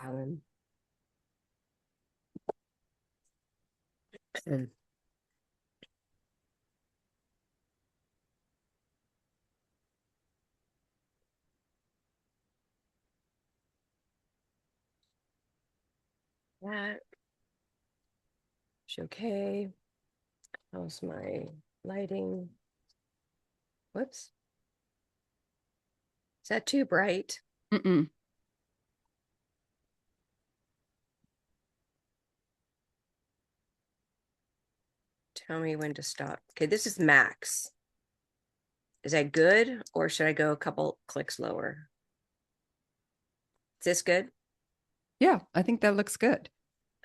Um, that is okay. How's my lighting? Whoops. Is that too bright? Mm-mm. Tell me when to stop. Okay, this is max. Is that good, or should I go a couple clicks lower? Is this good? Yeah, I think that looks good.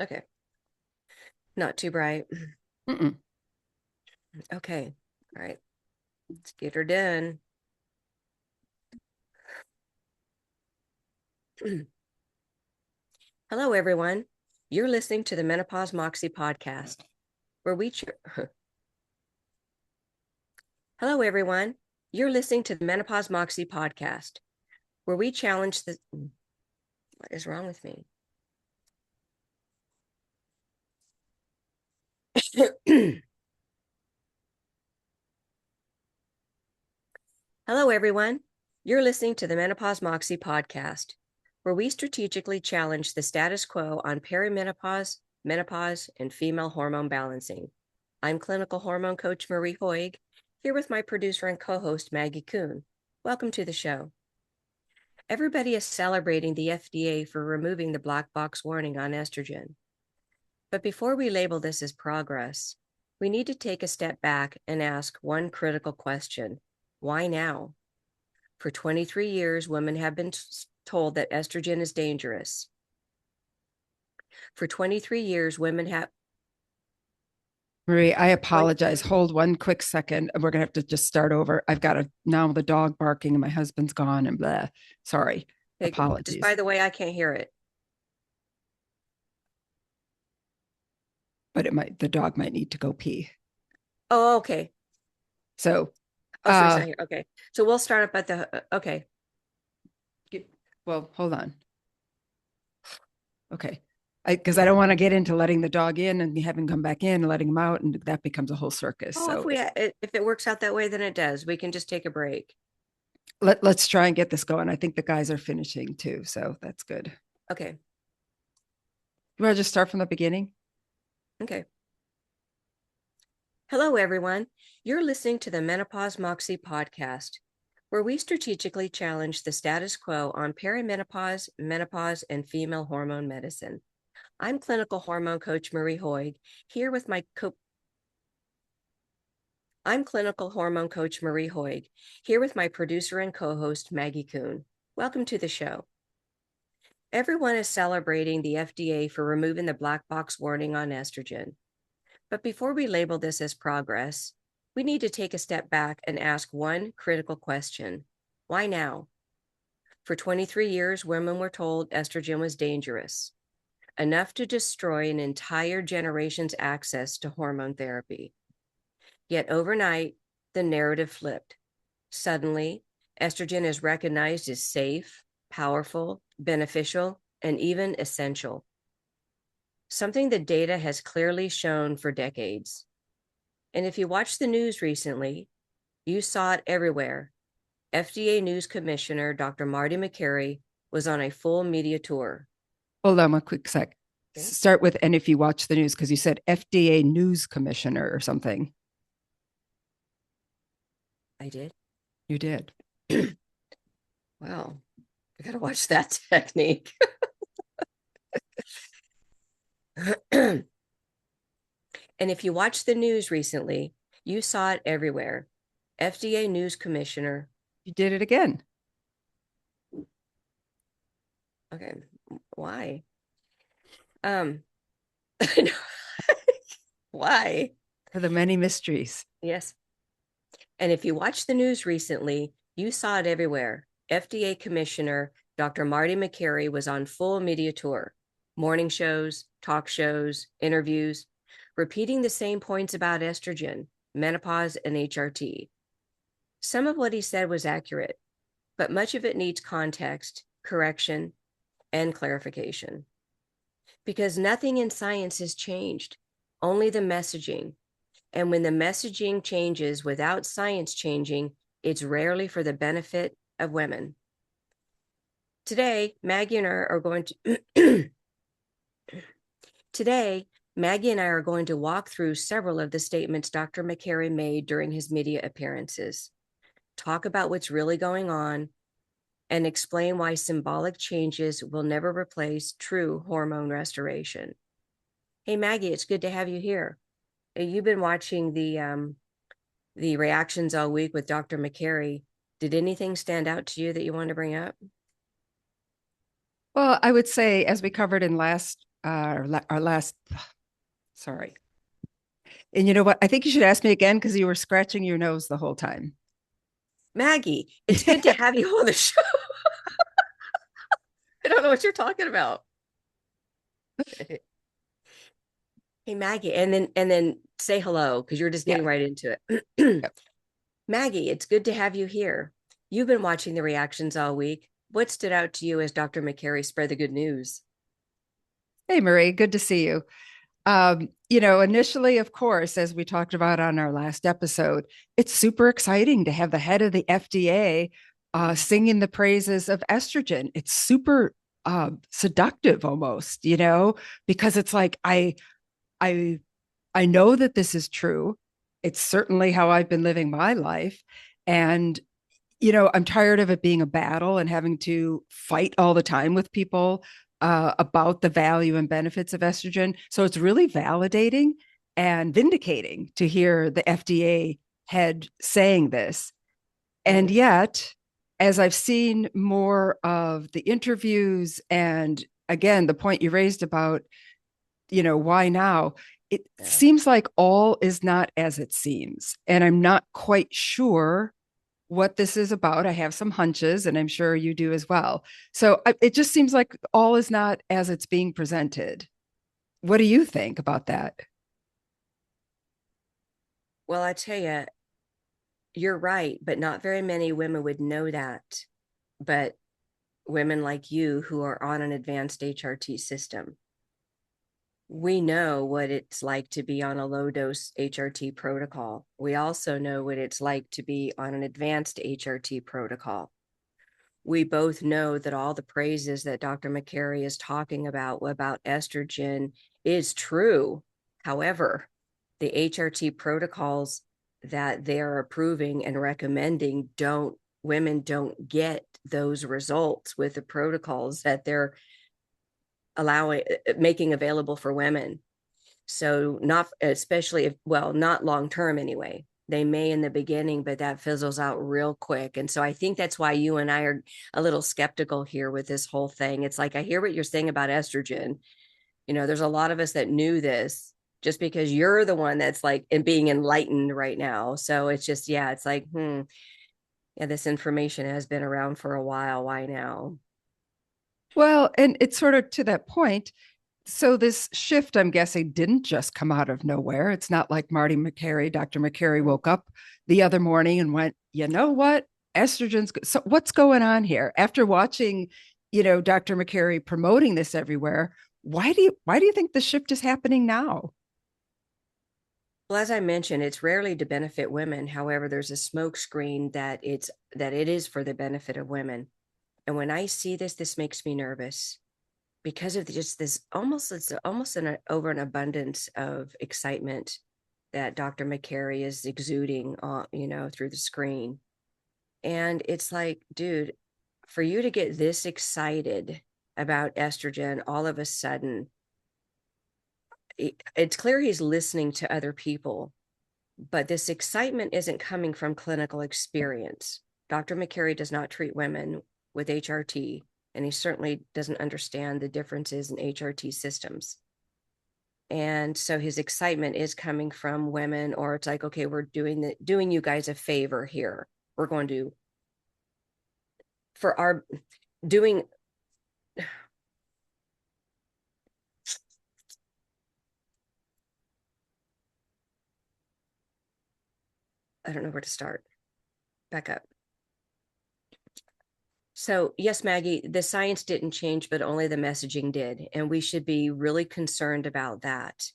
Okay. Not too bright. Mm-mm. Okay. All right. Let's get her done. Hello, everyone. You're listening to the MeNoPause Moxie podcast, where we Hello, everyone. You're listening to the MeNoPause Moxie podcast, where we challenge the. What is wrong with me? Hello, everyone. You're listening to the MeNoPause Moxie podcast, where we strategically challenge the status quo on perimenopause, menopause, and female hormone balancing. I'm clinical hormone coach Marie Hoäg, here with my producer and co-host Maggie Kuhn. Welcome to the show. Everybody is celebrating the FDA for removing the black box warning on estrogen. But before we label this as progress, we need to take a step back and ask one critical question. Why now? For 23 years, women have been told that estrogen is dangerous. For 23 years, women have. Marie, I apologize. Hold one quick second. We're going to have to just start over. I've got now the dog barking and my husband's gone and blah. Sorry. Okay, Apologies. just by the way, I can't hear it. But the dog might need to go pee. Oh, okay. So, oh, so it's not here. Okay. So we'll start up at the, okay. Well, hold on. Okay. Because I don't want to get into letting the dog in and having come back in and letting him out, and that becomes a whole circus. Oh, so if it works out that way, then it does. We can just take a break. Let's try and get this going. I think the guys are finishing too, so that's good. Okay. You want to just start from the beginning? Okay. Hello, everyone. You're listening to the MeNoPause Moxie podcast, where we strategically challenge the status quo on perimenopause, menopause, and female hormone medicine. I'm clinical hormone coach Marie Hoäg, here with my producer and co-host Maggie Kuhn. Welcome to the show. Everyone is celebrating the FDA for removing the black box warning on estrogen. But before we label this as progress, we need to take a step back and ask one critical question. Why now? For 23 years, women were told estrogen was dangerous, enough to destroy an entire generation's access to hormone therapy. Yet overnight, the narrative flipped. Suddenly, estrogen is recognized as safe, powerful, beneficial, and even essential. Something the data has clearly shown for decades. And if you watched the news recently, you saw it everywhere. FDA News Commissioner Dr. Marty Makary was on a full media tour. Hold on a quick sec. Okay. Start with, and if you watch the news, because you said FDA News Commissioner or something. I did? You did. Wow. I got to watch that technique. And if you watched the news recently, you saw it everywhere. FDA News Commissioner. You did it again. Okay. Why? Why? For the many mysteries. Yes. And if you watched the news recently, you saw it everywhere. FDA Commissioner Dr. Marty Makary was on full media tour, morning shows, talk shows, interviews, repeating the same points about estrogen, menopause, and HRT. Some of what he said was accurate, but much of it needs context, correction, and clarification. Because nothing in science has changed, only the messaging. And when the messaging changes without science changing, it's rarely for the benefit of women. Today, Maggie and I are going to Today, Maggie and I are going to walk through several of the statements Dr. Makary made during his media appearances, talk about what's really going on, and explain why symbolic changes will never replace true hormone restoration. Hey, Maggie, it's good to have you here. You've been watching the reactions all week with Dr. Makary. Did anything stand out to you that you want to bring up? Well, I would say, as we covered in our last, sorry. And you know what? I think you should ask me again because you were scratching your nose the whole time. Maggie, it's good to have you on the show. I don't know what you're talking about. Hey, Maggie, and then say hello because you're just Yeah. getting right into it. Yep. Maggie, it's good to have you here. You've been watching the reactions all week. What stood out to you as Dr. Makary spread the good news? Hey, Marie, good to see you. Initially, of course, as we talked about on our last episode, it's super exciting to have the head of the FDA singing the praises of estrogen. It's super seductive almost, because it's like I I know that this is true. It's certainly how I've been living my life, and I'm tired of it being a battle and having to fight all the time with people about the value and benefits of estrogen. So it's really validating and vindicating to hear the FDA head saying this. And Mm-hmm. yet, as I've seen more of the interviews, and again, the point you raised about, why now? It Yeah. seems like all is not as it seems. And I'm not quite sure what this is about. I have some hunches, and I'm sure you do as well. So it just seems like all is not as it's being presented. What do you think about that? Well, I tell you, you're right, but not very many women would know that. But women like you who are on an advanced HRT system, we know what it's like to be on a low dose HRT protocol. We also know what it's like to be on an advanced HRT protocol. We both know that all the praises that Dr. Makary is talking about estrogen is true. However, the HRT protocols that they're approving and recommending women don't get those results with the protocols that they're making available for women. So not especially if, well, not long term anyway. They may in the beginning, but that fizzles out real quick. And so I think that's why you and I are a little skeptical here with this whole thing. It's like I hear what you're saying about estrogen. There's a lot of us that knew this just because you're the one that's like being enlightened right now. So it's just, yeah, it's like, yeah, this information has been around for a while. Why now? Well, and it's sort of to that point. So this shift, I'm guessing, didn't just come out of nowhere. It's not like Marty Makary, Dr. Makary woke up the other morning and went, you know what? Estrogen's so what's going on here? After watching, Dr. Makary promoting this everywhere, why do you think the shift is happening now? Well, as I mentioned, it's rarely to benefit women. However, there's a smokescreen that it is for the benefit of women. And when I see this, this makes me nervous because of just this it's almost over an abundance of excitement that Dr. Makary is exuding, through the screen. And it's like, dude, for you to get this excited about estrogen all of a sudden, it's clear he's listening to other people, but this excitement isn't coming from clinical experience. Dr. Makary does not treat women with HRT, and he certainly doesn't understand the differences in HRT systems. And so his excitement is coming from women, or it's like, okay, we're doing you guys a favor here. We're going to for our doing. I don't know where to start. Back up. So, yes, Maggie, the science didn't change, but only the messaging did. And we should be really concerned about that.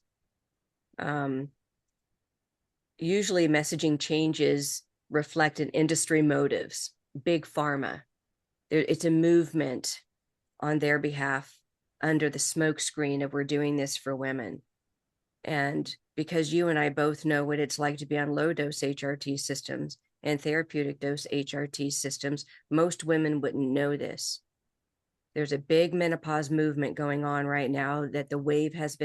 Usually, messaging changes reflect an industry motives, big pharma. It's a movement on their behalf under the smokescreen of we're doing this for women. And because you and I both know what it's like to be on low dose HRT systems and therapeutic dose HRT systems, most women wouldn't know this. There's a big menopause movement going on right now that the wave has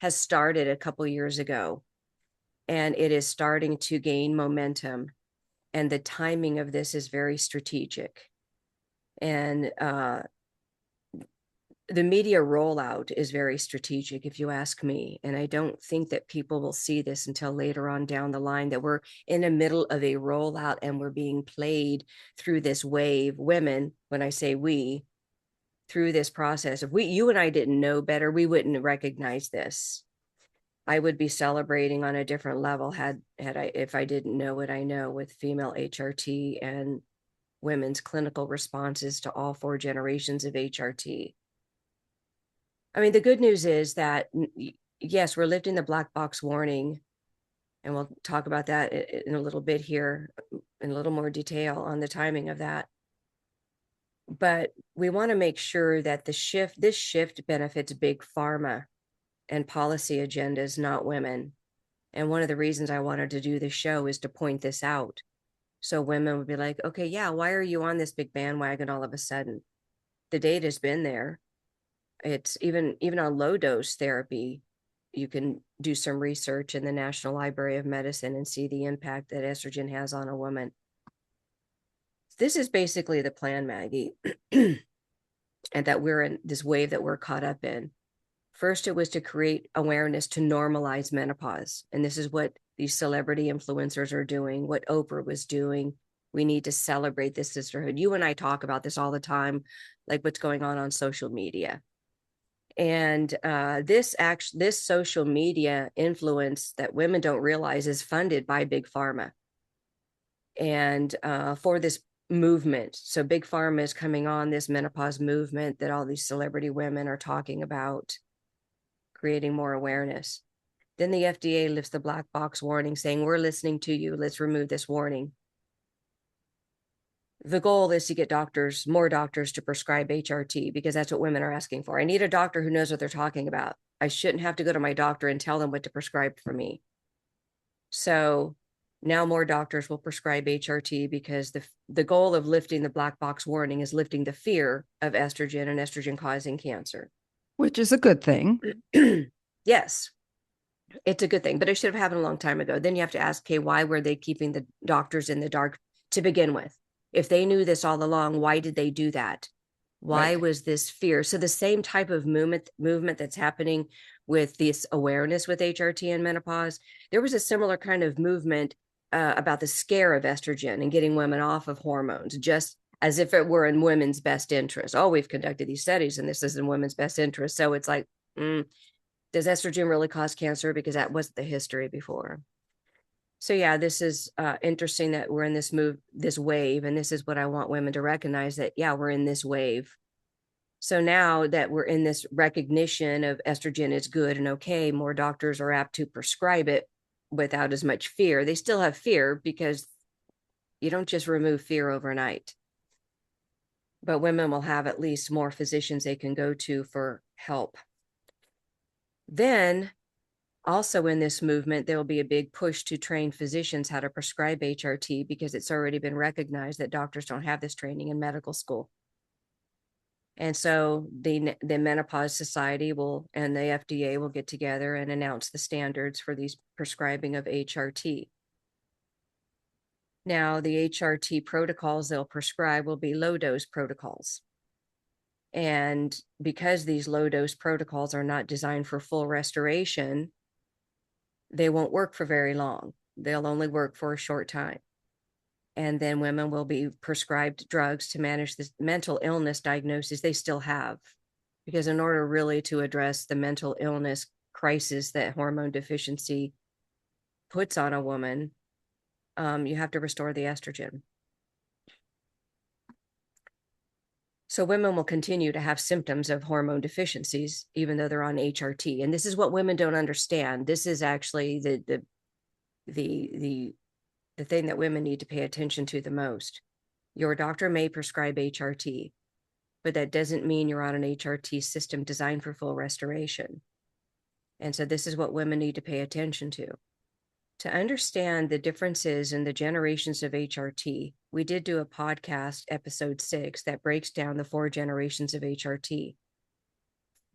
started a couple years ago, and it is starting to gain momentum. And the timing of this is very strategic. And the media rollout is very strategic, if you ask me. And I don't think that people will see this until later on down the line, that we're in the middle of a rollout and we're being played through this wave. Women, when I say we, through this process. If you and I didn't know better, we wouldn't recognize this. I would be celebrating on a different level if I didn't know what I know with female HRT and women's clinical responses to all 4 generations of HRT. I mean, the good news is that, yes, we're lifting the black box warning, and we'll talk about that in a little bit here in a little more detail on the timing of that. But we want to make sure that this shift benefits big pharma and policy agendas, not women. And one of the reasons I wanted to do this show is to point this out. So women would be like, okay, yeah, why are you on this big bandwagon all of a sudden? The data's been there. It's even on low dose therapy, you can do some research in the National Library of Medicine and see the impact that estrogen has on a woman. This is basically the plan, Maggie, and that we're in this wave that we're caught up in. First, it was to create awareness to normalize menopause. And this is what these celebrity influencers are doing, what Oprah was doing. We need to celebrate this sisterhood. You and I talk about this all the time, like what's going on social media. And this social media influence that women don't realize is funded by big pharma. And for this movement, so big pharma is coming on this menopause movement that all these celebrity women are talking about, creating more awareness. Then the FDA lifts the black box warning saying, we're listening to you, let's remove this warning. The goal is to get more doctors to prescribe HRT, because that's what women are asking for. I need a doctor who knows what they're talking about. I shouldn't have to go to my doctor and tell them what to prescribe for me. So now more doctors will prescribe HRT, because the goal of lifting the black box warning is lifting the fear of estrogen and estrogen causing cancer. Which is a good thing. Yes, it's a good thing, but it should have happened a long time ago. Then you have to ask, okay, why were they keeping the doctors in the dark to begin with? If they knew this all along, why did they do that? Why was this fear? So the same type of movement that's happening with this awareness with HRT and menopause, there was a similar kind of movement about the scare of estrogen and getting women off of hormones, just as if it were in women's best interest. Oh, we've conducted these studies and this is in women's best interest. So it's like, does estrogen really cause cancer? Because that wasn't the history before. So yeah, this is interesting that we're in this wave, and this is what I want women to recognize, that yeah, we're in this wave. So now that we're in this recognition of estrogen is good and okay, more doctors are apt to prescribe it without as much fear. They still have fear, because you don't just remove fear overnight. But women will have at least more physicians they can go to for help. Then also in this movement, there will be a big push to train physicians how to prescribe HRT, because it's already been recognized that doctors don't have this training in medical school. And so the Menopause Society and the FDA will get together and announce the standards for these prescribing of HRT. Now, the HRT protocols they'll prescribe will be low dose protocols. And because these low dose protocols are not designed for full restoration, they won't work for very long. They'll only work for a short time. And then women will be prescribed drugs to manage the mental illness diagnosis they still have. Because in order really to address the mental illness crisis that hormone deficiency puts on a woman, you have to restore the estrogen. So women will continue to have symptoms of hormone deficiencies, even though they're on HRT. And this is what women don't understand. This is actually the thing that women need to pay attention to the most. Your doctor may prescribe HRT, but that doesn't mean you're on an HRT system designed for full restoration. And so this is what women need to pay attention to. To understand the differences in the generations of HRT, we did do a podcast, episode 6, that breaks down the 4 generations of HRT.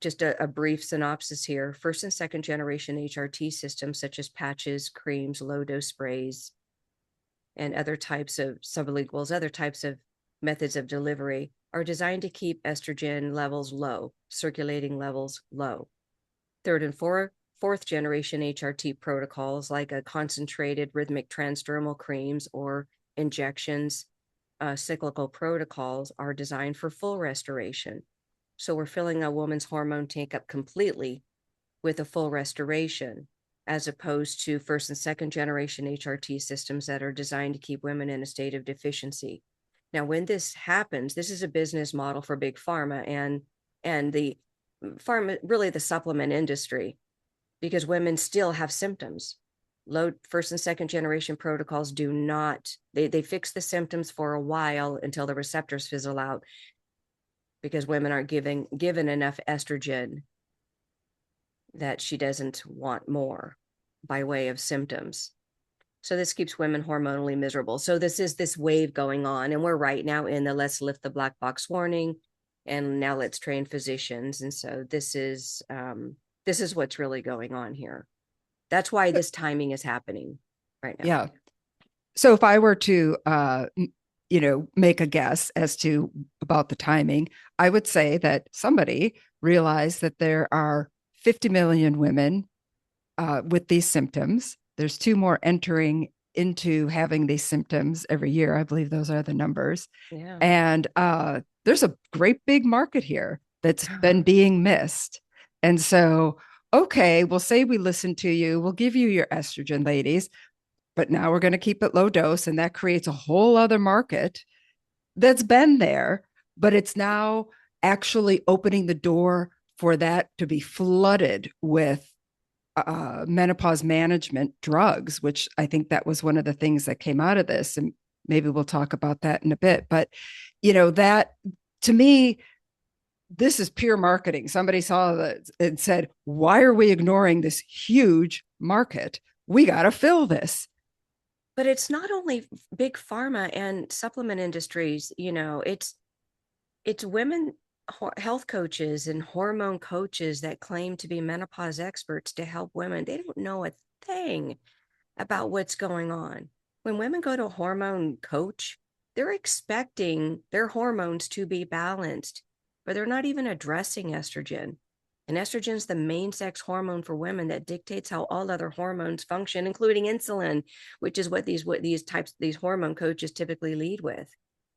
Just a brief synopsis here. First and second generation HRT systems, such as patches, creams, low-dose sprays, and other types of sublinguals, other types of methods of delivery, are designed to keep estrogen levels low, circulating levels low. Third and fourth generation HRT protocols, like a concentrated rhythmic transdermal creams or injections, cyclical protocols, are designed for full restoration. So we're filling a woman's hormone tank up completely with a full restoration, as opposed to first and second generation HRT systems that are designed to keep women in a state of deficiency. Now, when this happens, this is a business model for big pharma and the pharma, really the supplement industry, because women still have symptoms. Low first and second generation protocols do not, they fix the symptoms for a while until the receptors fizzle out, because women aren't given enough estrogen that she doesn't want more by way of symptoms. So this keeps women hormonally miserable. So this is this wave going on, and we're right now in the let's lift the black box warning, and now let's train physicians. And so this is what's really going on here. That's why this timing is happening right now. Yeah. So if I were to, make a guess as to about the timing, I would say that somebody realized that there are 50 million women with these symptoms. There's 2 more entering into having these symptoms every year. I believe those are the numbers. Yeah. And there's a great big market here that's been being missed. And so, okay, we'll say we listen to you. We'll give you your estrogen, ladies, but now we're going to keep it low dose. And that creates a whole other market that's been there, but it's now actually opening the door for that to be flooded with menopause management drugs, which I think that was one of the things that came out of this. And maybe we'll talk about that in a bit. But, that to me, this is pure marketing. Somebody saw that and said, why are we ignoring this huge market? We got to fill this. But it's not only big pharma and supplement industries, it's women health coaches and hormone coaches that claim to be menopause experts to help women. They don't know a thing about what's going on. When women go to a hormone coach, they're expecting their hormones to be balanced, but they're not even addressing estrogen. And estrogen is the main sex hormone for women that dictates how all other hormones function, including insulin, which is what these hormone coaches typically lead with.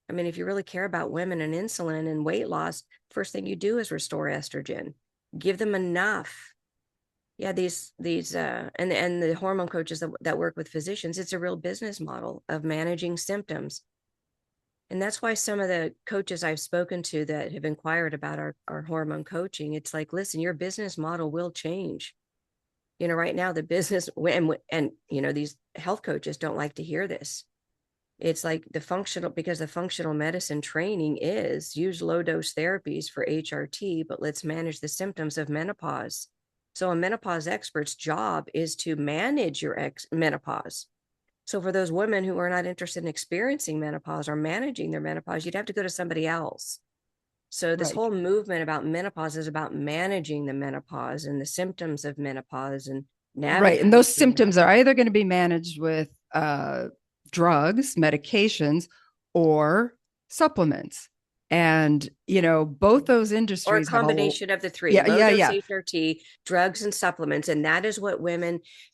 I mean, if you really care about women and insulin and weight loss, first thing you do is restore estrogen. Give them enough. Yeah, these and the hormone coaches that work with physicians, it's a real business model of managing symptoms. And that's why some of the coaches I've spoken to that have inquired about our hormone coaching, it's like, listen, your business model will change. Right now the business and these health coaches don't like to hear this. It's like because the functional medicine training is use low dose therapies for HRT, but let's manage the symptoms of menopause. So a menopause expert's job is to manage your menopause. So for those women who are not interested in experiencing menopause or managing their menopause, you'd have to go to somebody else. So this whole movement about menopause is about managing the menopause and the symptoms of menopause and navigating. Right. And those symptoms are either going to be managed with drugs, medications, or supplements. And, both those industries or a combination of the three, low dose HRT, drugs and supplements. And that is what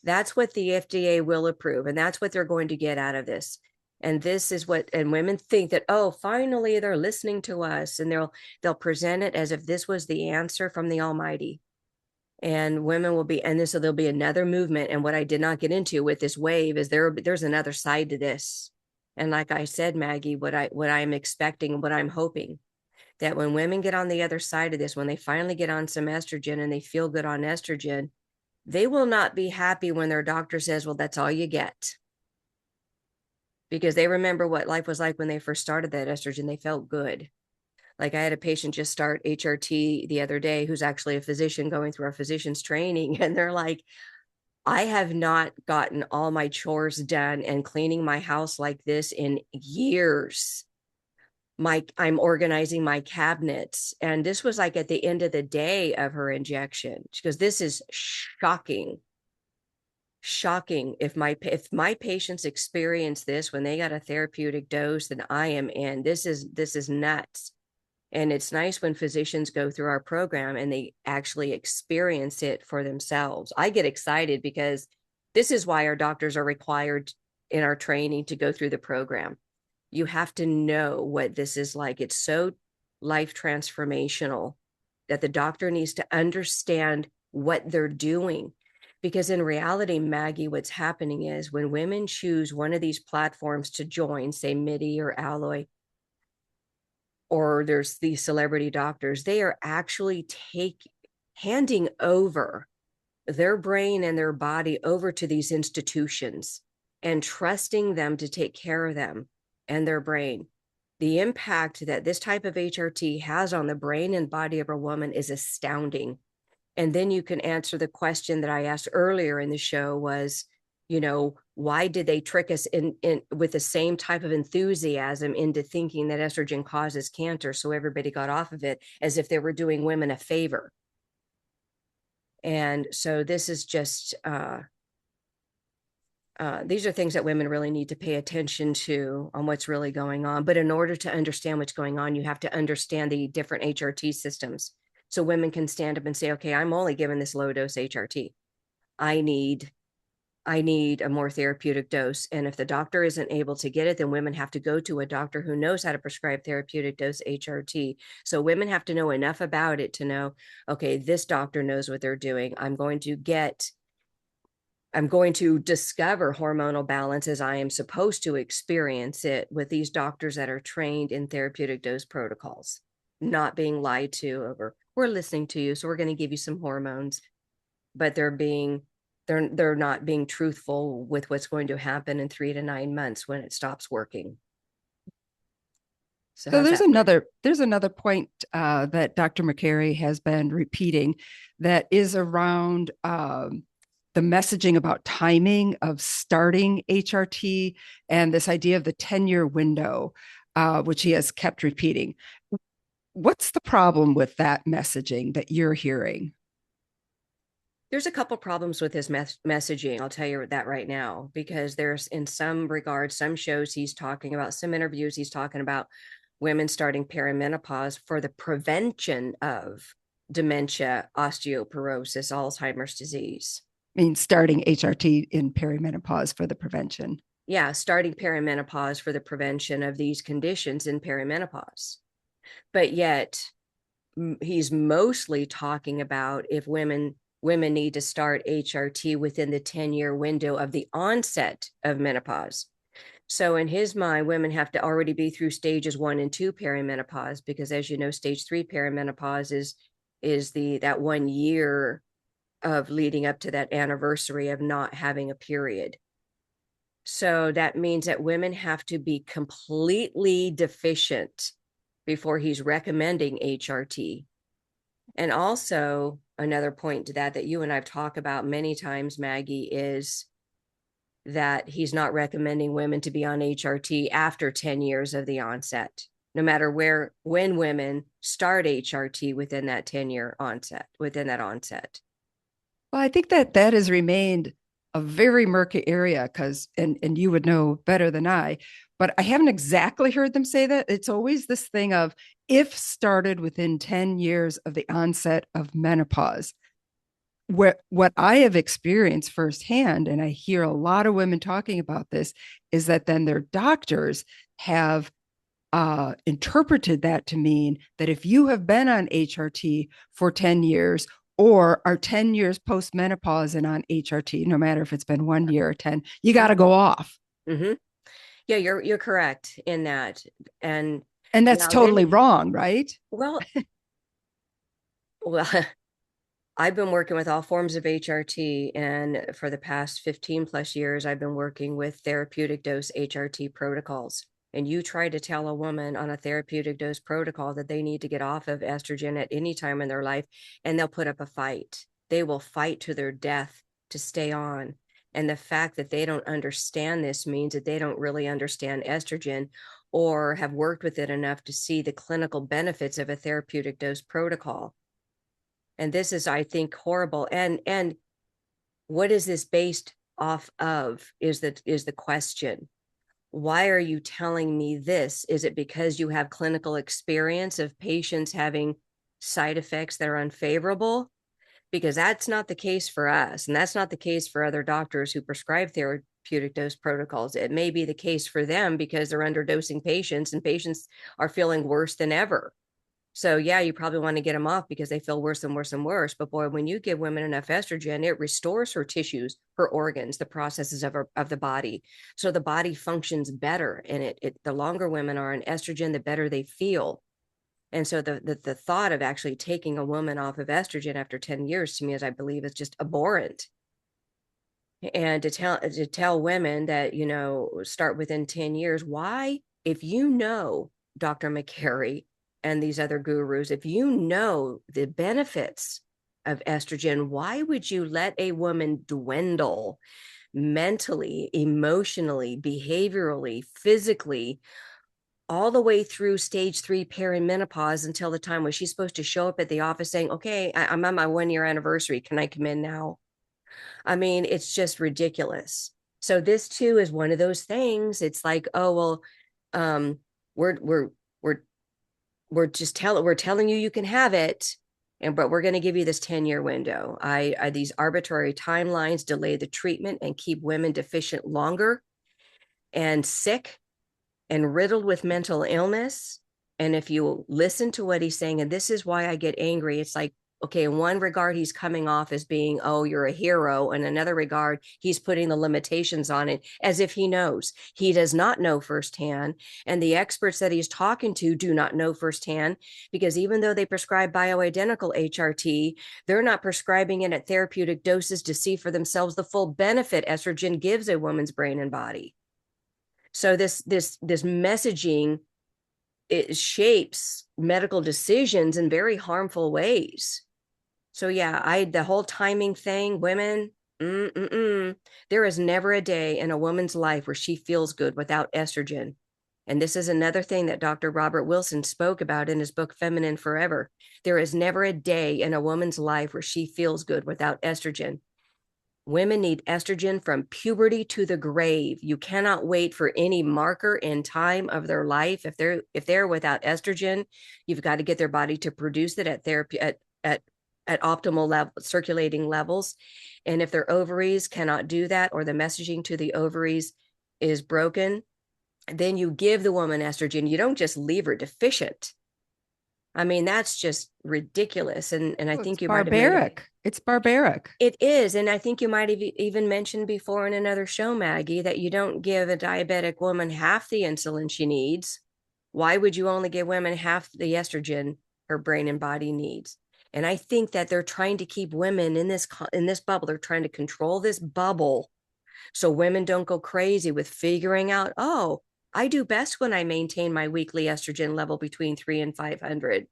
that's what the FDA will approve. And that's what they're going to get out of this. And this is and women think that, oh, finally they're listening to us, and they'll present it as if this was the answer from the Almighty. And women will be, and so there'll be another movement. And what I did not get into with this wave is there's another side to this. And like I said, Maggie, what I'm expecting, what I'm hoping that when women get on the other side of this, when they finally get on some estrogen and they feel good on estrogen, they will not be happy when their doctor says, well, that's all you get. Because they remember what life was like when they first started that estrogen. They felt good. Like I had a patient just start HRT the other day who's actually a physician going through our physician's training. And they're like, I have not gotten all my chores done and cleaning my house like this in years. I'm organizing my cabinets. And this was like at the end of the day of her injection. She goes, this is shocking. Shocking. If my patients experience this when they got a therapeutic dose, then I am in. This is nuts. And it's nice when physicians go through our program and they actually experience it for themselves. I get excited because this is why our doctors are required in our training to go through the program. You have to know what this is like. It's so life transformational that the doctor needs to understand what they're doing. Because in reality, Maggie, what's happening is when women choose one of these platforms to join, say MIDI or Alloy, or there's these celebrity doctors, they are actually handing over their brain and their body over to these institutions and trusting them to take care of them and their brain. The impact that this type of HRT has on the brain and body of a woman is astounding. And then you can answer the question that I asked earlier in the show was, why did they trick us in with the same type of enthusiasm into thinking that estrogen causes cancer? So everybody got off of it as if they were doing women a favor. And so this is just, these are things that women really need to pay attention to on what's really going on. But in order to understand what's going on, you have to understand the different HRT systems. So women can stand up and say, okay, I'm only given this low dose HRT. I need a more therapeutic dose. And if the doctor isn't able to get it, then women have to go to a doctor who knows how to prescribe therapeutic dose HRT. So women have to know enough about it to know, okay, this doctor knows what they're doing. I'm going to discover hormonal balance as I am supposed to experience it with these doctors that are trained in therapeutic dose protocols, not being lied to over, we're listening to you, so we're going to give you some hormones, but they're not being truthful with what's going to happen in 3 to 9 months when it stops working. So there's another point that Dr. Makary has been repeating that is around the messaging about timing of starting HRT and this idea of the 10-year window, which he has kept repeating. What's the problem with that messaging that you're hearing? There's a couple problems with his messaging. I'll tell you that right now, because there's, in some regards, some shows he's talking about, some interviews he's talking about women starting perimenopause for the prevention of dementia, osteoporosis, Alzheimer's disease. I mean, starting HRT in perimenopause for the prevention. Yeah, starting perimenopause for the prevention of these conditions in perimenopause. But yet, he's mostly talking about if women need to start HRT within the 10-year window of the onset of menopause. So in his mind, women have to already be through stages 1 and 2 perimenopause, because as you know, stage 3 perimenopause is that 1 year of leading up to that anniversary of not having a period. So that means that women have to be completely deficient before he's recommending HRT. And also another point to that you and I've talked about many times, Maggie, is that he's not recommending women to be on HRT after 10 years of the onset, no matter when women start HRT within that 10-year onset. Well, I think that has remained a very murky area because, and you would know better than I, but I haven't exactly heard them say that. It's always this thing of if started within 10 years of the onset of menopause. What I have experienced firsthand, and I hear a lot of women talking about this, is that then their doctors have interpreted that to mean that if you have been on HRT for 10 years or are 10 years post-menopause and on HRT, no matter if it's been 1 year or 10, you got to go off. Mm-hmm. Yeah, you're correct in that. And And that's Now then, totally wrong, right? well, well, I've been working with all forms of HRT, and for the past 15 plus years, I've been working with therapeutic dose HRT protocols. And you try to tell a woman on a therapeutic dose protocol that they need to get off of estrogen at any time in their life, and they'll put up a fight. They will fight to their death to stay on. And the fact that they don't understand this means that they don't really understand estrogen or have worked with it enough to see the clinical benefits of a therapeutic dose protocol. And this is, I think, horrible. And what is this based off of is the question. Why are you telling me this? Is it because you have clinical experience of patients having side effects that are unfavorable? Because that's not the case for us, and that's not the case for other doctors who prescribe therapeutic dose protocols. It may be the case for them because they're underdosing patients, and patients are feeling worse than ever. So yeah, you probably want to get them off because they feel worse and worse and worse. But boy, when you give women enough estrogen, it restores her tissues, her organs, the processes of the body. So the body functions better. And the longer women are on estrogen, the better they feel. And so the thought of actually taking a woman off of estrogen after 10 years, to me, as I believe, is just abhorrent. And to tell women that, start within 10 years, why, if you know, Dr. Makary and these other gurus, if you know the benefits of estrogen, why would you let a woman dwindle mentally, emotionally, behaviorally, physically, all the way through stage 3 perimenopause until the time when she's supposed to show up at the office saying, okay, I'm on my 1 year anniversary. Can I come in now? I mean, it's just ridiculous. So this too is one of those things. It's like, oh, well, um, we're we're telling you can have it, but we're going to give you this 10-year window. These arbitrary timelines delay the treatment and keep women deficient longer and sick and riddled with mental illness. And if you listen to what he's saying, and this is why I get angry, it's like, okay, in one regard, he's coming off as being, oh, you're a hero. In another regard, he's putting the limitations on it as if he knows. He does not know firsthand. And the experts that he's talking to do not know firsthand, because even though they prescribe bioidentical HRT, they're not prescribing it at therapeutic doses to see for themselves the full benefit estrogen gives a woman's brain and body. So this messaging, it shapes medical decisions in very harmful ways. So yeah, the whole timing thing, women, there is never a day in a woman's life where she feels good without estrogen. And this is another thing that Dr. Robert Wilson spoke about in his book, Feminine Forever. There is never a day in a woman's life where she feels good without estrogen. Women need estrogen from puberty to the grave. You cannot wait for any marker in time of their life. If they're without estrogen, you've got to get their body to produce it at therapy at optimal level, circulating levels. And if their ovaries cannot do that, or the messaging to the ovaries is broken, then you give the woman estrogen. You don't just leave her deficient. I mean, that's just ridiculous. And I think you might have made it's barbaric. it is. And I think you might have even mentioned before in another show, Maggie, that you don't give a diabetic woman half the insulin she needs. Why would you only give women half the estrogen her brain and body needs? And I think that they're trying to keep women in this bubble. They're trying to control this bubble so women don't go crazy with figuring out, oh, I do best when I maintain my weekly estrogen level between 3 and 500.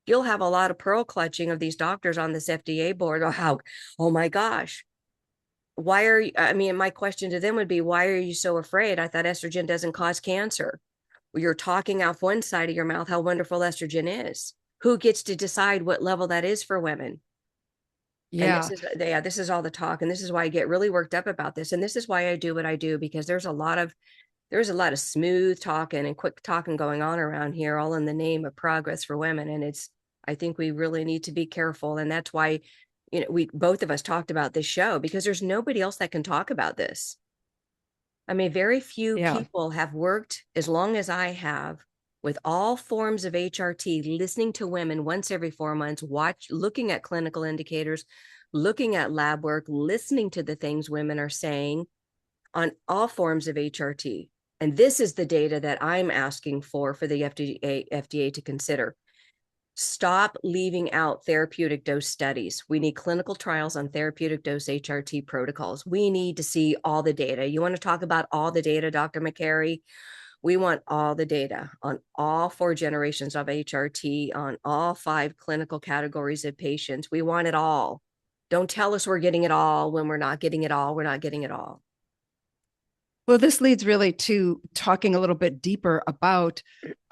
You'll have a lot of pearl clutching of these doctors on this FDA board. Oh my gosh. Why are you, I mean, my question to them would be, why are you so afraid? I thought estrogen doesn't cause cancer. Well, you're talking off one side of your mouth how wonderful estrogen is. Who gets to decide what level that is for women? And Yeah. this is all the talk. And this is why I get really worked up about this. And this is why I do what I do, because there's a lot of smooth talking and quick talking going on around here, all in the name of progress for women. And I think we really need to be careful. And that's why, we both of us talked about this show, because there's nobody else that can talk about this. I mean, very few people have worked as long as I have with all forms of HRT, listening to women once every 4 months, looking at clinical indicators, looking at lab work, listening to the things women are saying on all forms of HRT. And this is the data that I'm asking for the FDA to consider. Stop leaving out therapeutic dose studies. We need clinical trials on therapeutic dose HRT protocols. We need to see all the data. You want to talk about all the data, Dr. Makary? We want all the data on all 4 generations of HRT, on all 5 clinical categories of patients. We want it all. Don't tell us we're getting it all when we're not getting it all. We're not getting it all. Well, this leads really to talking a little bit deeper about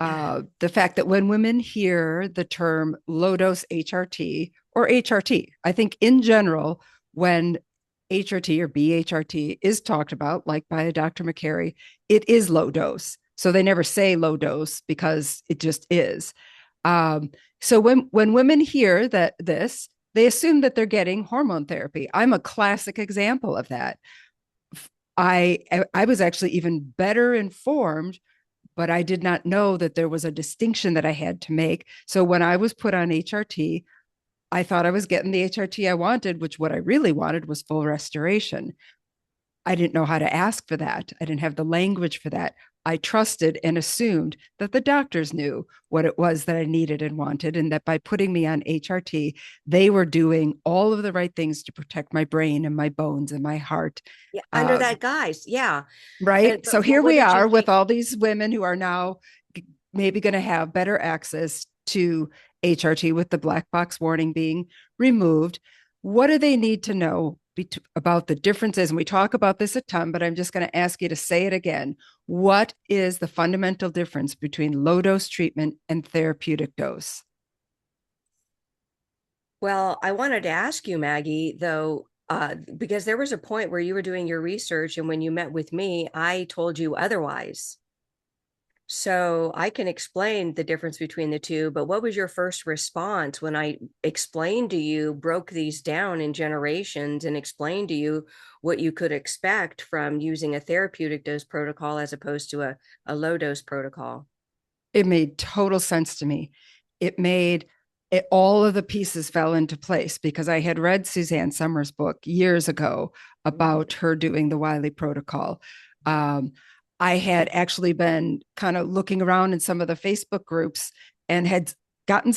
the fact that when women hear the term low dose HRT or HRT, I think in general, when HRT or BHRT is talked about, like by Dr. Makary, it is low dose. So they never say low dose because it just is. So when women hear that they assume that they're getting hormone therapy. I'm a classic example of that. I was actually even better informed, but I did not know that there was a distinction that I had to make. So when I was put on HRT, I thought I was getting the HRT I wanted, which what I really wanted was full restoration. I didn't know how to ask for that. I didn't have the language for that. I trusted and assumed that the doctors knew what it was that I needed and wanted, and that by putting me on HRT, they were doing all of the right things to protect my brain and my bones and my heart. Yeah, under that guise. Yeah. Right. And So but here what we did you are with think? all these women who are now maybe going to have better access to HRT with the black box warning being removed. What do they need to know about the differences? And we talk about this a ton, but I'm just going to ask you to say it again. What is the fundamental difference between low dose treatment and therapeutic dose? Well, I wanted to ask you, Maggie, though, because there was a point where you were doing your research, and when you met with me, I told you otherwise. So I can explain the difference between the two, but what was your first response when I explained to you, broke these down in generations, and explained to you what you could expect from using a therapeutic dose protocol as opposed to a low dose protocol? It made total sense to me. It made all of the pieces fell into place because I had read Suzanne Summers' book years ago about her doing the Wiley protocol. I had actually been kind of looking around in some of the Facebook groups and had gotten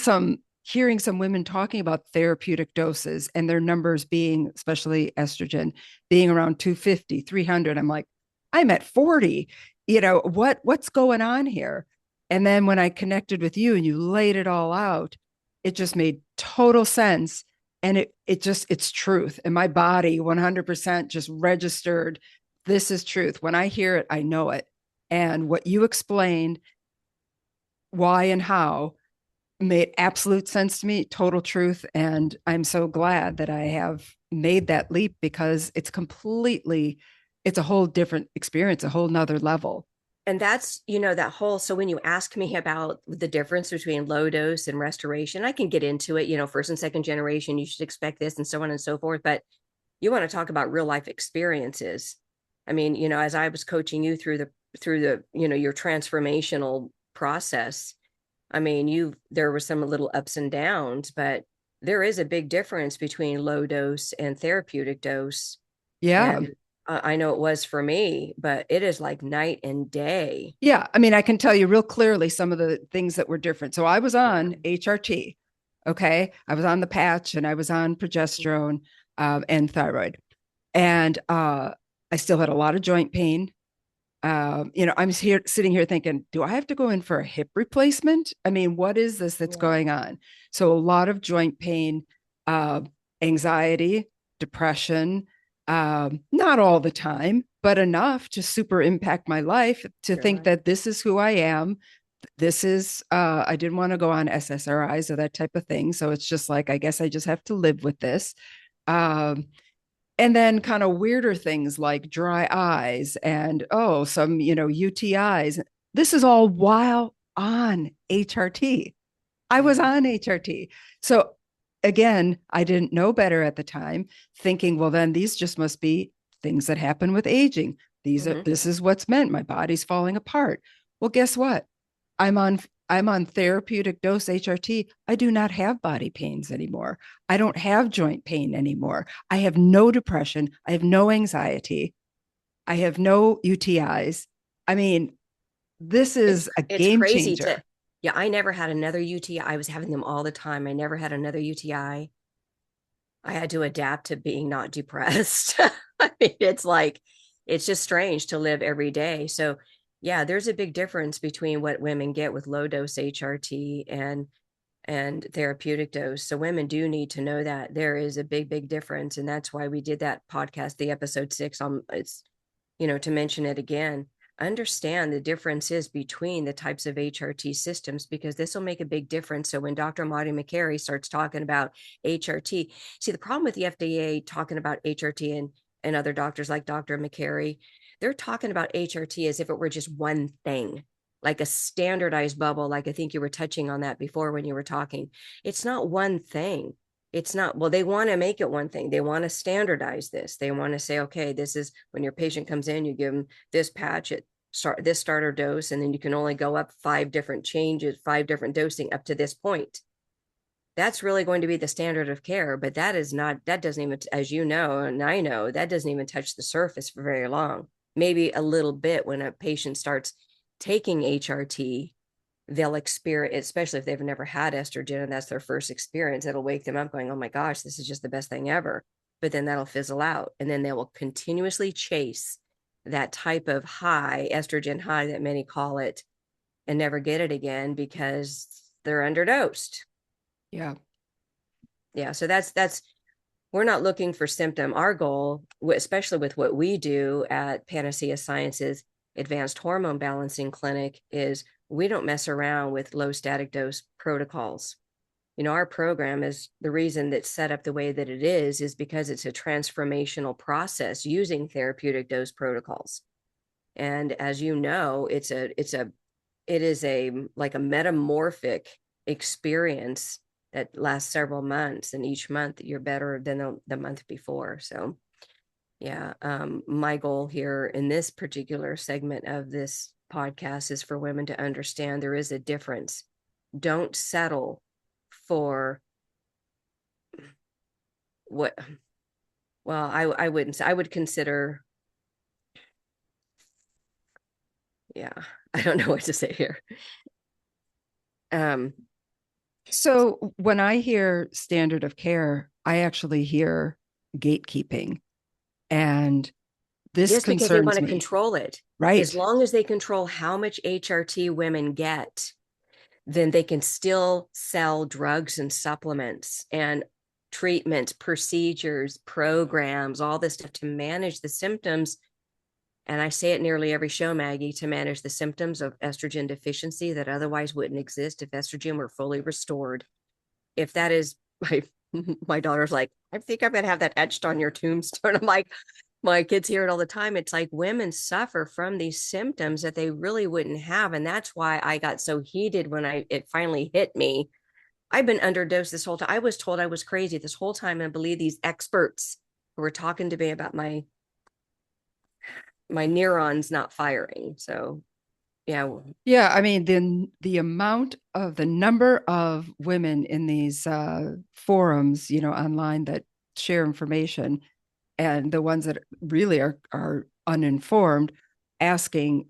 hearing some women talking about therapeutic doses and their numbers being, especially estrogen, being around 250, 300. I'm like, I'm at 40. What's going on here? And then when I connected with you and you laid it all out, it just made total sense. And it's truth. And my body 100% just registered, this is truth. When I hear it, I know it. And what you explained, why and how, made absolute sense to me, total truth. And I'm so glad that I have made that leap because it's a whole different experience, a whole nother level. And that's, that whole, so when you ask me about the difference between low dose and restoration, I can get into it, first and second generation, you should expect this and so on and so forth. But you want to talk about real life experiences. I mean, as I was coaching you through the, your transformational process, I mean, there were some little ups and downs, but there is a big difference between low dose and therapeutic dose. Yeah. And I know it was for me, but it is like night and day. Yeah. I mean, I can tell you real clearly some of the things that were different. So I was on HRT. Okay. I was on the patch and I was on progesterone and thyroid. And I still had a lot of joint pain. I'm sitting here thinking, do I have to go in for a hip replacement? I mean, what is this that's going on? So a lot of joint pain, anxiety, depression, not all the time, but enough to super impact my life to think that this is who I am. I didn't want to go on SSRIs or that type of thing. So it's just like, I guess I just have to live with this. And then kind of weirder things like dry eyes and, some, UTIs. This is all while on HRT. I was on HRT. So again, I didn't know better at the time, thinking, well, then these just must be things that happen with aging. This is what's meant. My body's falling apart. Well, guess what? I'm on therapeutic dose HRT. I do not have body pains anymore. I don't have joint pain anymore. I have no depression. I have no anxiety. I have no UTIs. I mean, this is a It's game crazy to, changer. yeah, I never had another UTI. I was having them all the time. I never had another UTI. I had to adapt to being not depressed. I mean, it's like, it's just strange to live every day. So, yeah, there's a big difference between what women get with low dose HRT and therapeutic dose. So women do need to know that there is a big difference, and that's why we did that podcast, the episode 6 on it's, to mention it again. Understand the differences between the types of HRT systems, because this will make a big difference. So when Dr. Marty Makary starts talking about HRT, see, the problem with the FDA talking about HRT and other doctors like Dr. Makary, they're talking about HRT as if it were just one thing, like a standardized bubble. Like I think you were touching on that before when you were talking. It's not one thing. It's not, well, they want to make it one thing. They want to standardize this. They want to say, okay, this is when your patient comes in, you give them this patch at this starter dose, and then you can only go up 5 different changes, 5 different dosing up to this point. That's really going to be the standard of care, but that doesn't even, as you know, and I know, that doesn't even touch the surface for very long. Maybe a little bit when a patient starts taking HRT, they'll experience, especially if they've never had estrogen and that's their first experience, it'll wake them up going, oh my gosh, this is just the best thing ever. But then that'll fizzle out. And then they will continuously chase that type of high, estrogen high that many call it, and never get it again because they're underdosed. Yeah. Yeah. So we're not looking for symptom. Our goal, especially with what we do at Panacea Sciences Advanced Hormone Balancing Clinic, is we don't mess around with low static dose protocols. Our program is the reason that's set up the way that it is because it's a transformational process using therapeutic dose protocols. And as you know, it is a like a metamorphic experience that lasts several months, and each month you're better than the month before. So yeah, my goal here in this particular segment of this podcast is for women to understand there is a difference. Don't settle for what, well, I wouldn't say, I would consider, yeah, I don't know what to say here. So when I hear standard of care, I actually hear gatekeeping. And this Just because they want concerns to me. control it. As Right. long as they control how much HRT women get, then they can still sell drugs and supplements and treatments, procedures, programs, all this stuff to manage the symptoms. And I say it nearly every show, Maggie, to manage the symptoms of estrogen deficiency that otherwise wouldn't exist if estrogen were fully restored. If that is my daughter's like, I think I'm going to have that etched on your tombstone. I'm like, my kids hear it all the time. It's like women suffer from these symptoms that they really wouldn't have. And that's why I got so heated when it finally hit me. I've been underdosed this whole time. I was told I was crazy this whole time, and believe these experts who were talking to me about my neurons not firing. So yeah. Yeah, I mean, the number of women in these forums, online that share information, and the ones that really are uninformed, asking,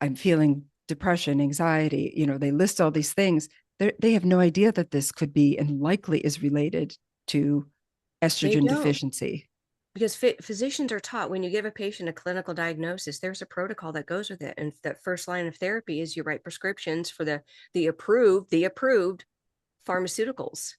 I'm feeling depression, anxiety, they list all these things. They have no idea that this could be and likely is related to They estrogen don't, deficiency. because physicians are taught when you give a patient a clinical diagnosis, there's a protocol that goes with it. And that first line of therapy is you write prescriptions for the approved pharmaceuticals.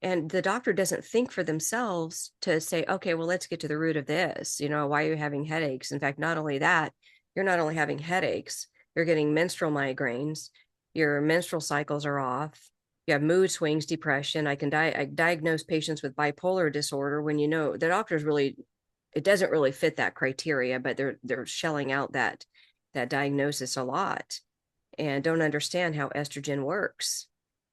And the doctor doesn't think for themselves to say, okay, well, let's get to the root of this. Why are you having headaches? In fact, not only that, you're not only having headaches, you're getting menstrual migraines, your menstrual cycles are off, you have mood swings, depression. I diagnose patients with bipolar disorder when the doctors really, it doesn't really fit that criteria, but they're shelling out that diagnosis a lot and don't understand how estrogen works.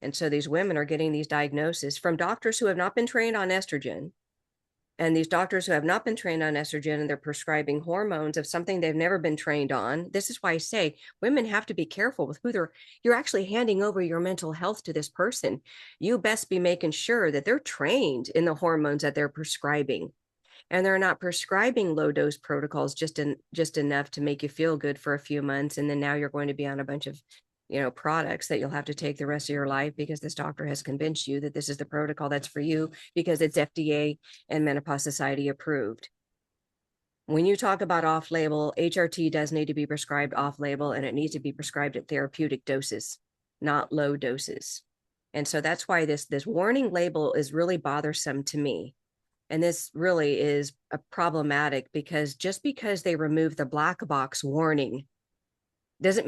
And so these women are getting these diagnoses from doctors who have not been trained on estrogen. And these doctors who have not been trained on estrogen, and they're prescribing hormones of something they've never been trained on. This is why I say women have to be careful with you're actually handing over your mental health to this person. You best be making sure that they're trained in the hormones that they're prescribing. and they're not prescribing low dose protocols just enough to make you feel good for a few months, and then now you're going to be on a bunch of products that you'll have to take the rest of your life because this doctor has convinced you that this is the protocol that's for you because it's FDA and Menopause Society approved. When you talk about off-label, HRT does need to be prescribed off-label, and it needs to be prescribed at therapeutic doses, not low doses. And so that's why this warning label is really bothersome to me. And this really is problematic because just because they remove the black box warning doesn't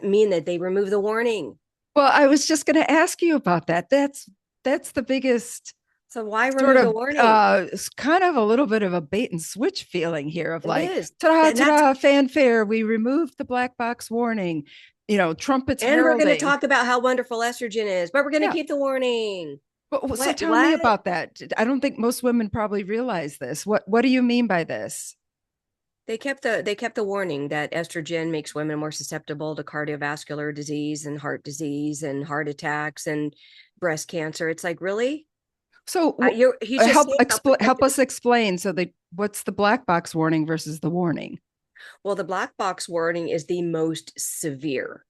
mean that they remove the warning. Well, I was just going to ask you about that. That's the biggest. So why remove the warning? It's kind of a little bit of a bait and switch feeling here of ta-da, ta-da, fanfare. We removed the black box warning, trumpets and heralding. We're going to talk about how wonderful estrogen is, but we're going to keep the warning. So tell me about that. I don't think most women probably realize this. What do you mean by this? They kept the warning that estrogen makes women more susceptible to cardiovascular disease and heart disease and heart attacks and breast cancer. It's like, really? So help us explain. So what's the black box warning versus the warning? Well, the black box warning is the most severe.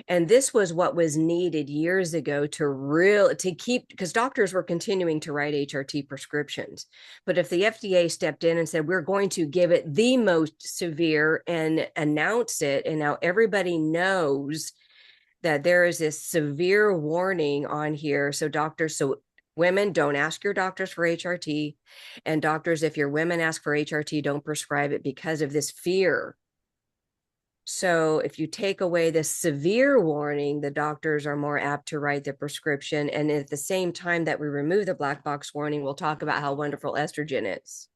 And this was what was needed years ago to keep, because doctors were continuing to write HRT prescriptions. But if the FDA stepped in and said, we're going to give it the most severe and announce it, and now everybody knows that there is this severe warning on here. So women, don't ask your doctors for HRT. And doctors, if your women ask for HRT, don't prescribe it because of this fear. So if you take away the severe warning, the doctors are more apt to write the prescription. And at the same time that we remove the black box warning, we'll talk about how wonderful estrogen is.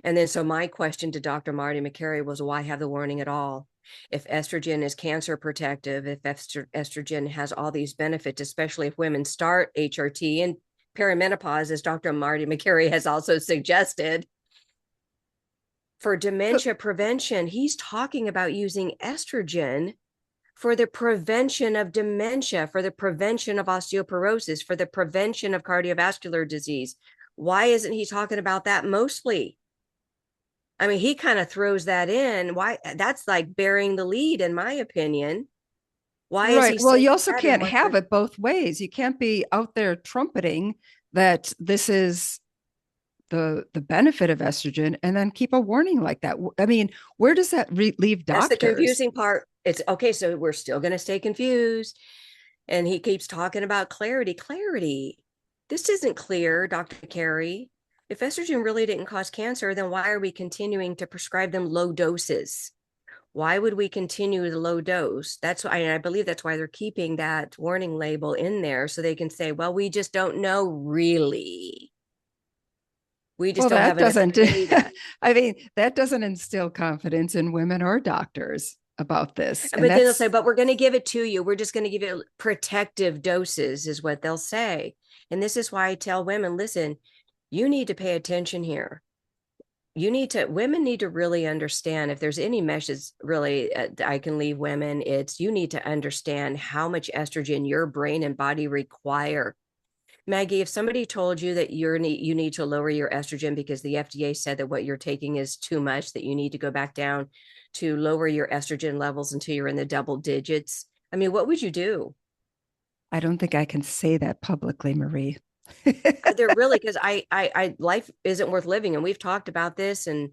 And then so my question to Dr. Marty Makary was, why have the warning at all? If estrogen is cancer protective, if estrogen has all these benefits, especially if women start HRT and perimenopause, as Dr. Marty Makary has also suggested, for dementia prevention, he's talking about using estrogen for the prevention of dementia, for the prevention of osteoporosis, for the prevention of cardiovascular disease. Why isn't he talking about that mostly? I mean, he kind of throws that in. Why? That's like burying the lead, in my opinion. Why is he? Well, you also can't have it both ways. You can't be out there trumpeting that this is the benefit of estrogen and then keep a warning like that. I mean, where does that leave doctors? That's the confusing part. It's okay. So we're still going to stay confused. And he keeps talking about clarity. This isn't clear, Dr. Makary. If estrogen really didn't cause cancer, then why are we continuing to prescribe them low doses? Why would we continue the low dose? That's why, and I believe that's why they're keeping that warning label in there, so they can say, well, we just don't know really. We just don't have enough data. I mean, that doesn't instill confidence in women or doctors about this. But then they'll say, but we're going to give it to you. We're just going to give you protective doses, is what they'll say. And this is why I tell women, listen, you need to pay attention here. Women need to really understand, if there's any message really I can leave women, it's you need to understand how much estrogen your brain and body require. Maggie, if somebody told you that you need to lower your estrogen because the FDA said that what you're taking is too much, that you need to go back down to lower your estrogen levels until you're in the double digits, I mean, what would you do? I don't think I can say that publicly, Marie. They're really, because I life isn't worth living, and we've talked about this, and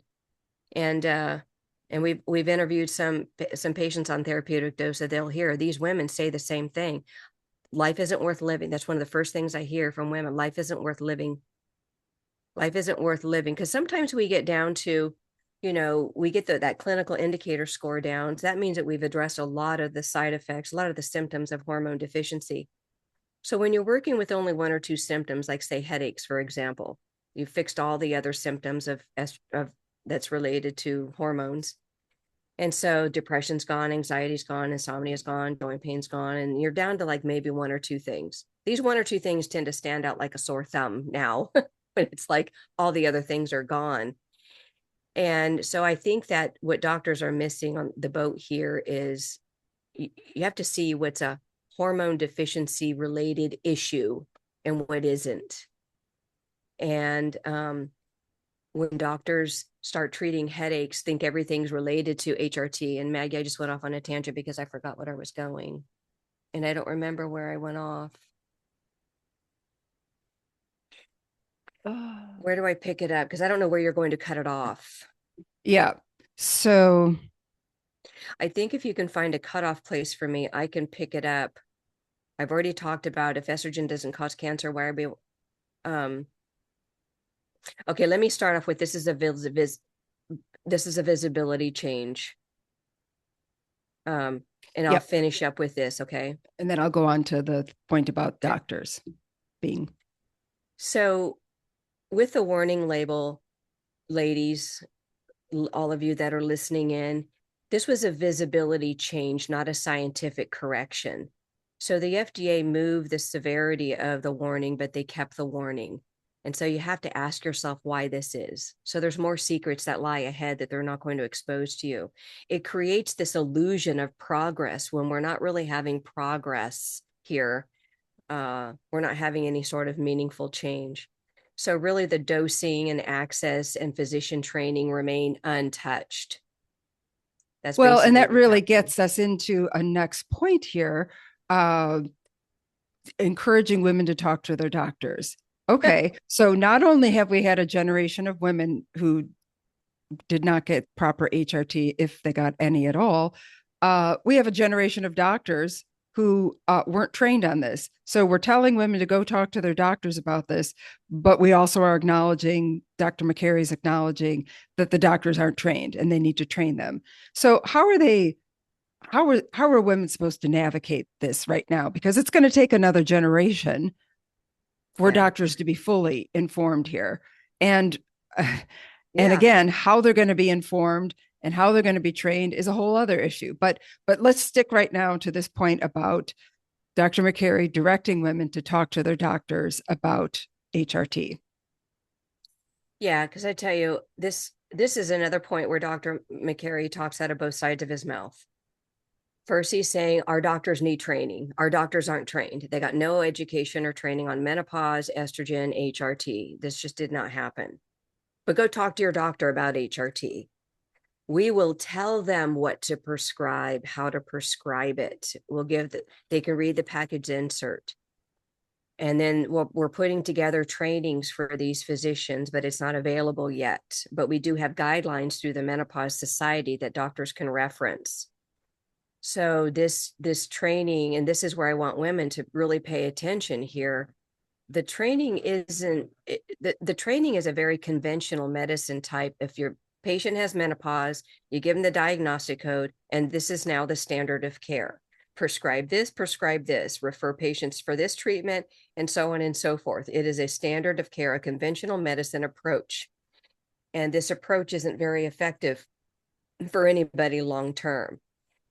we've interviewed some patients on therapeutic dose that they'll hear these women say the same thing. Life isn't worth living. That's one of the first things I hear from women. Life isn't worth living. Life isn't worth living. Because sometimes we get down to, we get that clinical indicator score down. So that means that we've addressed a lot of the side effects, a lot of the symptoms of hormone deficiency. So when you're working with only one or two symptoms, like say headaches, for example, you've fixed all the other symptoms of that's related to hormones. And so depression's gone, anxiety's gone, insomnia's gone, joint pain's gone, and you're down to like maybe one or two things. These one or two things tend to stand out like a sore thumb now, but it's like all the other things are gone. And so I think that what doctors are missing on the boat here is you have to see what's a hormone deficiency related issue and what isn't. And when doctors start treating headaches, think everything's related to HRT. And Maggie, I just went off on a tangent because I forgot what I was going. And I don't remember where I went off. Where do I pick it up? Because I don't know where you're going to cut it off. Yeah. So I think if you can find a cutoff place for me, I can pick it up. I've already talked about if estrogen doesn't cause cancer, why are we okay, let me start off with this is a visibility change. And I'll yep. finish up with this, okay? And then I'll go on to the point about doctors being. So with the warning label, ladies, all of you that are listening in, this was a visibility change, not a scientific correction. So the FDA moved the severity of the warning, but they kept the warning. And so you have to ask yourself why this is. So there's more secrets that lie ahead that they're not going to expose to you. It creates this illusion of progress when we're not really having progress here. We're not having any sort of meaningful change. So really the dosing and access and physician training remain untouched. That's Well, and basically that what's really happening. gets us into a next point here. Encouraging women to talk to their doctors. Okay, so not only have we had a generation of women who did not get proper HRT, if they got any at all, we have a generation of doctors who weren't trained on this. So we're telling women to go talk to their doctors about this, but we also are acknowledging, Dr. Makary's acknowledging that the doctors aren't trained and they need to train them. So how are women supposed to navigate this right now? Because it's going to take another generation for Yeah. doctors to be fully informed here. And uh, and Yeah. again, how they're going to be informed and how they're going to be trained is a whole other issue. But let's stick right now to this point about Dr. Makary directing women to talk to their doctors about HRT. Yeah. Because I tell you, this is another point where Dr. Makary talks out of both sides of his mouth. First, he's saying our doctors need training. Our doctors aren't trained. They got no education or training on menopause, estrogen, HRT. This just did not happen. But go talk to your doctor about HRT. We will tell them what to prescribe, how to prescribe it. They can read the package insert. And then we're putting together trainings for these physicians, but it's not available yet. But we do have guidelines through the Menopause Society that doctors can reference. So this training, and this is where I want women to really pay attention here. The training isn't the training is a very conventional medicine type. If your patient has menopause, you give them the diagnostic code, and this is now the standard of care. Prescribe this, refer patients for this treatment, and so on and so forth. It is a standard of care, a conventional medicine approach. And this approach isn't very effective for anybody long term.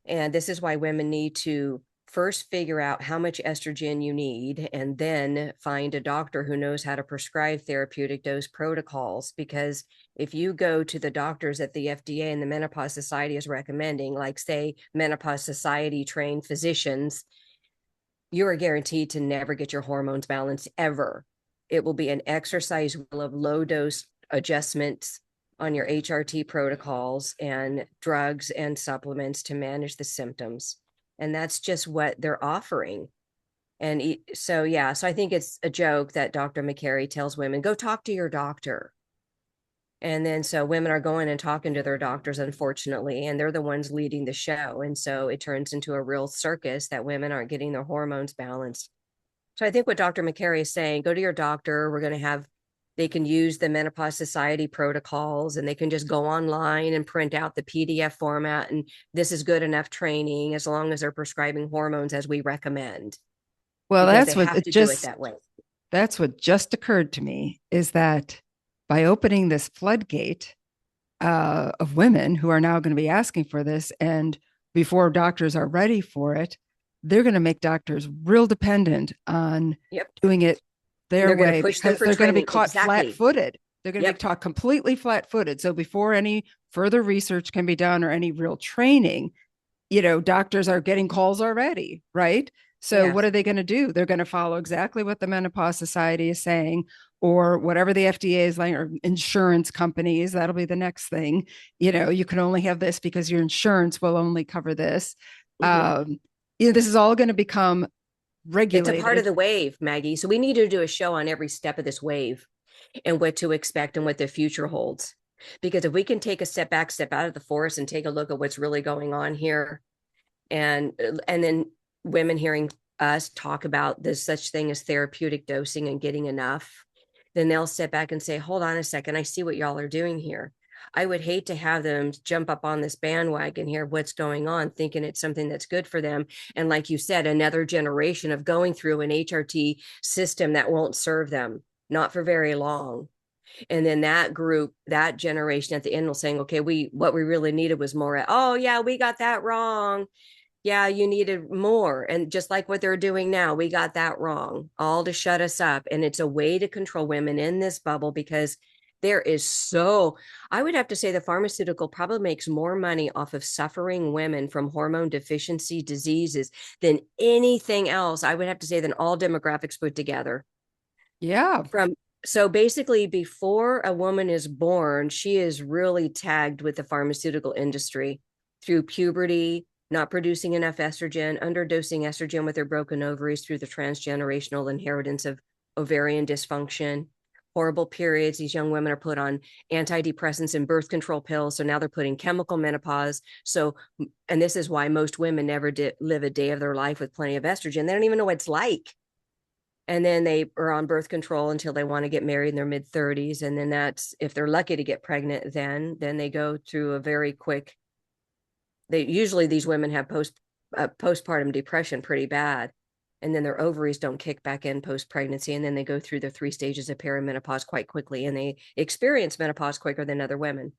And this is why women need to first figure out how much estrogen you need and then find a doctor who knows how to prescribe therapeutic dose protocols. Because if you go to the doctors that the FDA and the Menopause Society is recommending, like say Menopause Society trained physicians, you are guaranteed to never get your hormones balanced ever. It will be an exercise of low dose adjustments on your HRT protocols and drugs and supplements to manage the symptoms. And that's just what they're offering. And so, yeah, so I think it's a joke that Dr. Makary tells women, go talk to your doctor. And then so women are going and talking to their doctors, unfortunately, and they're the ones leading the show. And so it turns into a real circus that women aren't getting their hormones balanced. So I think what Dr. Makary is saying, go to your doctor. We're going to have, they can use the Menopause Society protocols and they can just go online and print out the PDF format. And this is good enough training as long as they're prescribing hormones as we recommend, Well, because they have to do it that way. that's what just occurred to me is that by opening this floodgate of women who are now going to be asking for this, and before doctors are ready for it, they're going to make doctors real dependent on Yep. doing it their way because they're going to be caught exactly. flat-footed. They're going to be taught completely flat-footed. So before any further research can be done or any real training, doctors are getting calls already, right? So what are they going to do? They're going to follow exactly what the Menopause Society is saying, or whatever the FDA is like, or insurance companies, that'll be the next thing. You can only have this because your insurance will only cover this. Mhm. This is all going to become It's a part of regulated. the wave, Maggie. So we need to do a show on every step of this wave and what to expect and what the future holds. Because if we can take a step back, step out of the forest and take a look at what's really going on here, and then women hearing us talk about there's such thing as therapeutic dosing and getting enough, then they'll step back and say, hold on a second, I see what y'all are doing here. I would hate to have them jump up on this bandwagon here, what's going on, thinking it's something that's good for them. And like you said, another generation of going through an HRT system that won't serve them, not for very long. And then that group, that generation at the end will saying, okay, what we really needed was more. Oh yeah, we got that wrong. Yeah, you needed more. And just like what they're doing now, we got that wrong, all to shut us up. And it's a way to control women in this bubble because there is I would have to say the pharmaceutical probably makes more money off of suffering women from hormone deficiency diseases than anything else. I would have to say than all demographics put together. Yeah. So basically, before a woman is born, she is really tagged with the pharmaceutical industry through puberty, not producing enough estrogen, underdosing estrogen with her broken ovaries through the transgenerational inheritance of ovarian dysfunction, horrible periods. These young women are put on antidepressants and birth control pills. So now they're putting chemical menopause. So, and this is why most women never live a day of their life with plenty of estrogen. They don't even know what it's like. And then they are on birth control until they want to get married in their mid 30s. And then that's, if they're lucky to get pregnant, then they go through a very quick, usually these women have postpartum depression pretty bad. And then their ovaries don't kick back in post pregnancy. And then they go through the 3 stages of perimenopause quite quickly. And they experience menopause quicker than other women.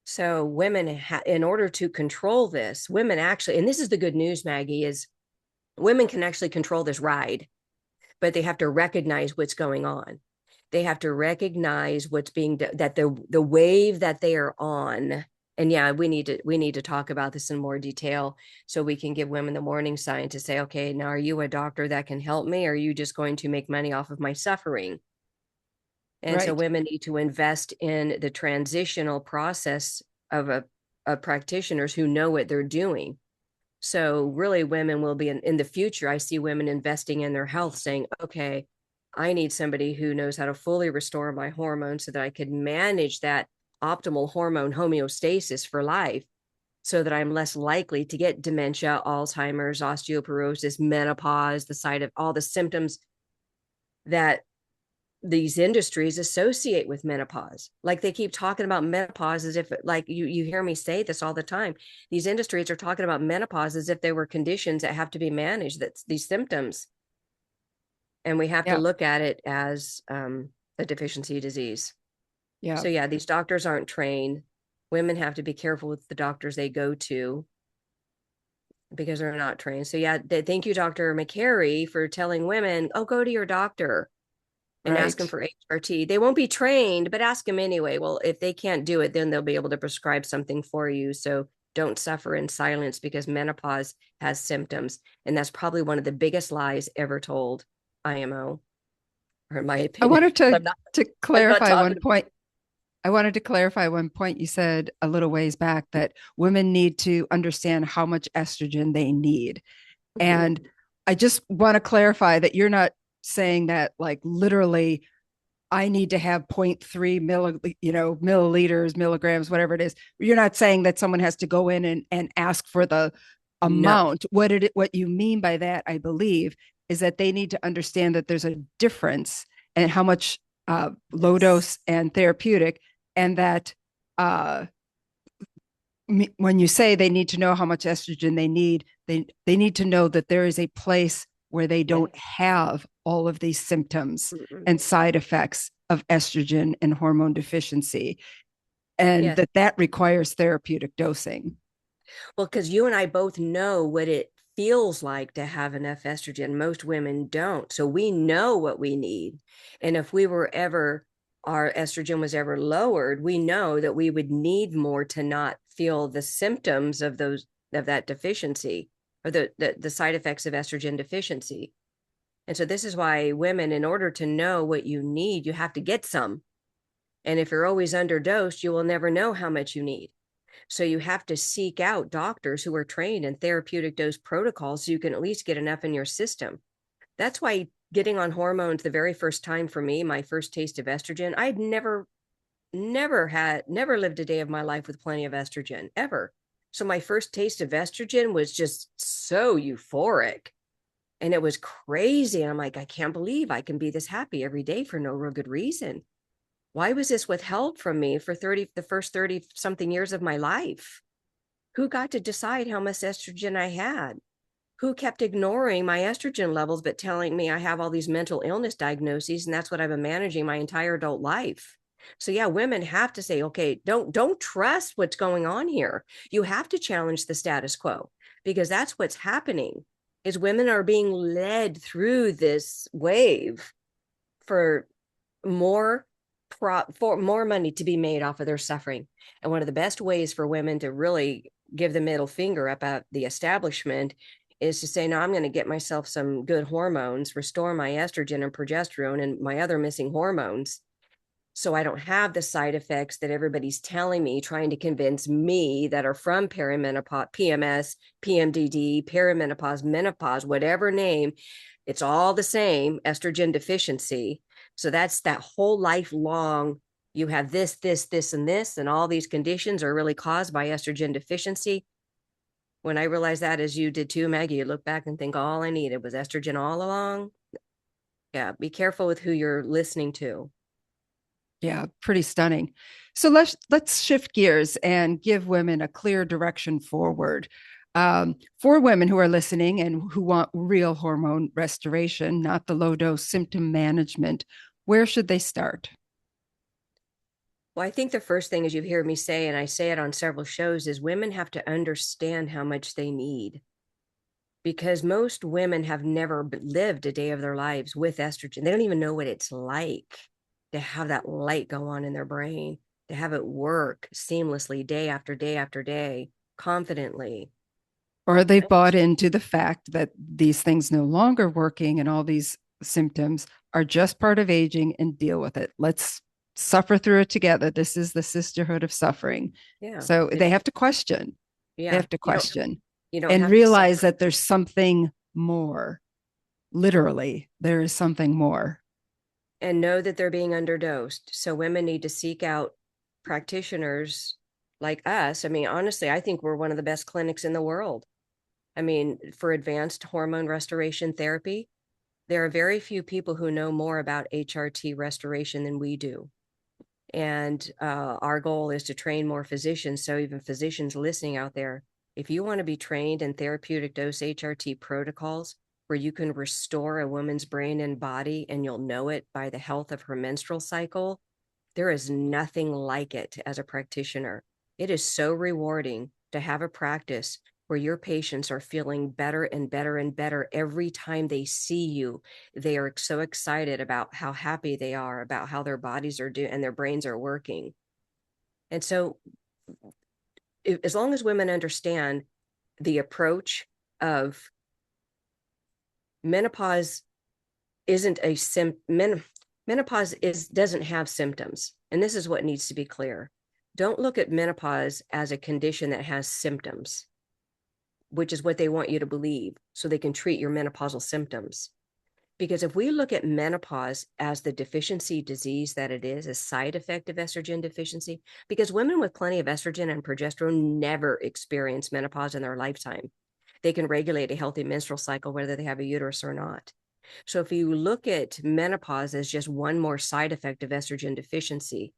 So women, in order to control this, women actually, and this is the good news, Maggie, is women can actually control this ride, but they have to recognize what's going on. They have to recognize what's being that the wave that they are on. And yeah, we need to talk about this in more detail so we can give women the warning sign to say, okay, now are you a doctor that can help me, or are you just going to make money off of my suffering? And so Right. women need to invest in the transitional process of practitioners who know what they're doing. So really women will be in the future. I see women investing in their health saying, okay, I need somebody who knows how to fully restore my hormones so that I can manage that optimal hormone homeostasis for life so that I'm less likely to get dementia, Alzheimer's, osteoporosis, menopause, the side of all the symptoms that these industries associate with menopause. Like they keep talking about menopause as if, like you hear me say this all the time. These industries are talking about menopause as if they were conditions that have to be managed, that's these symptoms. And we have to Yeah. look at it as a deficiency disease. Yeah. So yeah, these doctors aren't trained. Women have to be careful with the doctors they go to because they're not trained. So yeah, thank you, Dr. Makary, for telling women, oh, go to your doctor and ask them Right. for HRT. They won't be trained, but ask them anyway. Well, if they can't do it, then they'll be able to prescribe something for you. So don't suffer in silence because menopause has symptoms. And that's probably one of the biggest lies ever told, IMO, or in my I opinion. wanted But to to I'm not clarify one talking. point. I wanted to clarify one point you said a little ways back that women need to understand how much estrogen they need. And I just want to clarify that you're not saying that like literally I need to have zero point 0.3 milliliters, milligrams, whatever it is. You're not saying that someone has to go in and ask for the No. amount. What you mean by that, I believe, is that they need to understand that there's a difference in how much low dose and therapeutic, and that uh, when you say they need to know how much estrogen they need, they need to know that there is a place where they don't Yes. have all of these symptoms Mm-mm. and side effects of estrogen and hormone deficiency, and Yes. that requires therapeutic dosing. Well, because you and I both know what it feels like to have enough estrogen. Most women don't. So we know what we need. And if our estrogen was ever lowered, we know that we would need more to not feel the symptoms of that deficiency or the side effects of estrogen deficiency. And so this is why women, in order to know what you need, you have to get some. And if you're always underdosed, you will never know how much you need. So you have to seek out doctors who are trained in therapeutic dose protocols so you can at least get enough in your system. That's why getting on hormones the very first time for me, my first taste of estrogen, I'd never lived a day of my life with plenty of estrogen, ever. So my first taste of estrogen was just so euphoric. And it was crazy. And I'm like, I can't believe I can be this happy every day for no real good reason. Why was this withheld from me for the first 30 something years of my life? Who got to decide how much estrogen I had? Who kept ignoring my estrogen levels, but telling me I have all these mental illness diagnoses, and that's what I've been managing my entire adult life. So yeah, women have to say, okay, don't trust what's going on here. You have to challenge the status quo, because that's what's happening is women are being led through this wave for more for more money to be made off of their suffering. And one of the best ways for women to really give the middle finger up at the establishment is to say, no, I'm going to get myself some good hormones, restore my estrogen and progesterone and my other missing hormones, so I don't have the side effects that everybody's telling me, trying to convince me that are from perimenopause, PMS, PMDD, perimenopause, menopause, whatever name, it's all the same, estrogen deficiency. So that's that whole lifelong, you have this, and all these conditions are really caused by estrogen deficiency. When I realized that, as you did too, Maggie, you look back and think all I needed was estrogen all along. Yeah, be careful with who you're listening to. Yeah, pretty stunning. So let's shift gears and give women a clear direction forward. For women who are listening and who want real hormone restoration, not the low dose symptom management, where should they start? Well, I think the first thing, as you hear me say, and I say it on several shows, is women have to understand how much they need, because most women have never lived a day of their lives with estrogen. They don't even know what it's like to have that light go on in their brain, to have it work seamlessly day after day after day, confidently. Or they've bought into the fact that these things no longer working and all these symptoms are just part of aging and deal with it. Let's suffer through it together. This is the sisterhood of suffering. Yeah. So they have to question. They Yeah. have to question You don't and have to realize suffer. that there's something more. Literally, there is something more. And know that they're being underdosed. So women need to seek out practitioners like us. I mean, honestly, I think we're one of the best clinics in the world. I mean, for advanced hormone restoration therapy, there are very few people who know more about HRT restoration than we do. And our goal is to train more physicians. So even physicians listening out there, if you want to be trained in therapeutic dose HRT protocols where you can restore a woman's brain and body, and you'll know it by the health of her menstrual cycle, there is nothing like it as a practitioner. It is so rewarding to have a practice where your patients are feeling better and better and better every time they see you. They are so excited about how happy they are, about how their bodies are doing and their brains are working. And so, as long as women understand the approach of menopause isn't a menopause doesn't have symptoms, and this is what needs to be clear. Don't look at menopause as a condition that has symptoms, which is what they want you to believe, so they can treat your menopausal symptoms. Because if we look at menopause as the deficiency disease that it is, a side effect of estrogen deficiency, because women with plenty of estrogen and progesterone never experience menopause in their lifetime. They can regulate a healthy menstrual cycle whether they have a uterus or not. So if you look at menopause as just one more side effect of estrogen deficiency,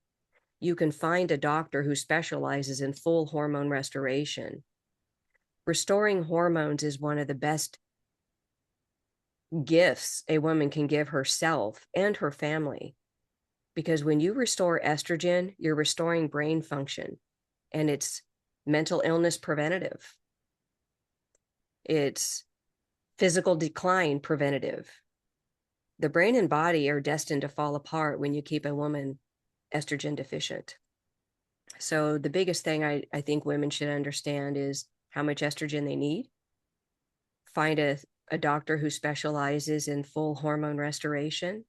you can find a doctor who specializes in full hormone restoration. Restoring hormones is one of the best gifts a woman can give herself and her family, because when you restore estrogen, you're restoring brain function, and it's mental illness preventative. It's physical decline preventative. The brain and body are destined to fall apart when you keep a woman estrogen deficient. So the biggest thing I think women should understand is how much estrogen they need. Find a doctor who specializes in full hormone restoration,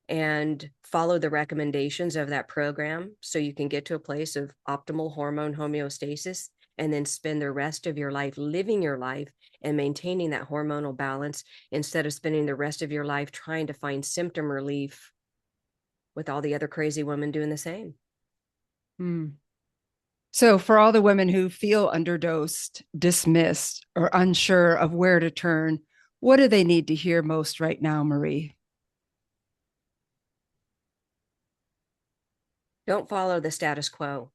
and follow the recommendations of that program so you can get to a place of optimal hormone homeostasis, and then spend the rest of your life living your life and maintaining that hormonal balance instead of spending the rest of your life trying to find symptom relief with all the other crazy women doing the same. So, for all the women who feel underdosed, dismissed, or unsure of where to turn, what do they need to hear most right now, Marie? Don't follow the status quo.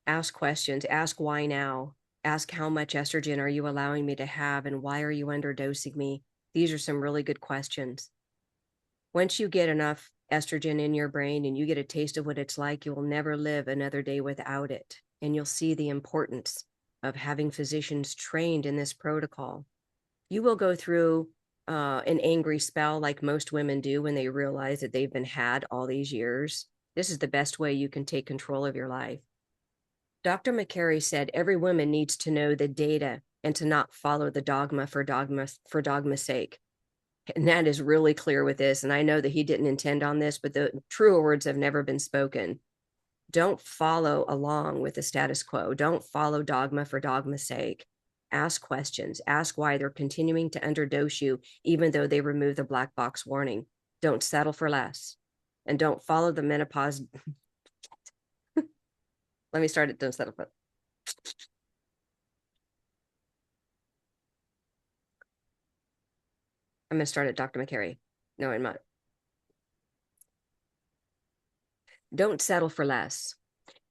Ask questions. Ask why now. Ask how much estrogen are you allowing me to have, and why are you underdosing me? These are some really good questions. Once you get enough estrogen in your brain and you get a taste of what it's like, you will never live another day without it. And you'll see the importance of having physicians trained in this protocol. You will go through an angry spell like most women do when they realize that they've been had all these years. This is the best way you can take control of your life. Dr. Makary said every woman needs to know the data and to not follow the dogma's sake. And that is really clear with this. And I know that he didn't intend on this, but the truer words have never been spoken. Don't follow along with the status quo. Don't follow dogma for dogma's sake. Ask questions. Ask why they're continuing to underdose you, even though they remove the black box warning. Don't settle for less. And don't follow the menopause. Let me start it. Don't settle for. I'm going to start at Dr. Makary. No, I'm not. Don't settle for less.